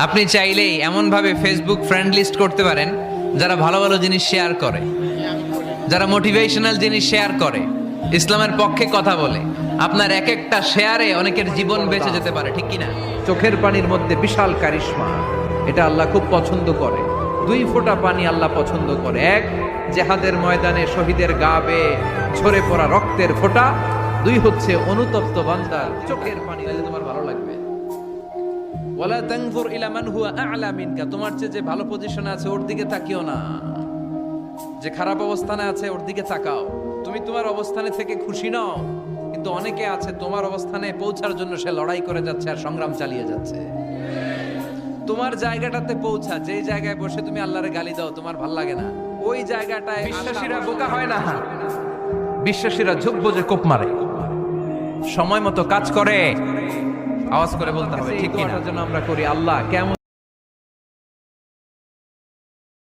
আপনি চাইলেই এমনভাবে ফেসবুক ফ্রেন্ড লিস্ট করতে পারেন যারা ভালো ভালো জিনিস শেয়ার করে, যারা মোটিভেশনাল জিনিস শেয়ার করে, ইসলামের পক্ষে কথা বলে। আপনার এক একটা শেয়ারে অনেকের জীবন বেঁচে যেতে পারে, ঠিক কিনা? চোখের পানির মধ্যে বিশাল কারিশমা, এটা আল্লাহ খুব পছন্দ করে। 2 ফোঁটা পানি আল্লাহ পছন্দ করে। এক, জেহাদের ময়দানে শহীদের গা বেয়ে ঝরে পড়া রক্তের ফোঁটা। 2 হচ্ছে অনুতপ্ত বান্দার চোখের পানি। তোমার ভালো লাগবে। ওয়ালা তানজুর ইলা মান হুয়া আ'লা মিনকা, তোমার চেয়ে যে ভালো পজিশনে আছে ওর দিকে তাকিও না, যে খারাপ অবস্থানে আছে ওর দিকে তাকাও। তুমি তোমার অবস্থানে থেকে খুশি নও, কিন্তু অনেকে আছে তোমার অবস্থানে পৌঁছার জন্য সে লড়াই করে যাচ্ছে আর সংগ্রাম চালিয়ে যাচ্ছে। তোমার জায়গাটাতে পৌঁছা, যেই জায়গায় বসে তুমি আল্লাহরে গালি দাও তোমার ভাল লাগে না, ওই জায়গাটায় বিশ্বাসীরা বোকা হয় না, বিশ্বাসীরা ঝোপ বোঝে কোপ মারে, সময় মতো কাজ করে। আওয়াজ করে বলতে হবে, ঠিক কিনা? যেন আমরা করি, আল্লাহ কেমন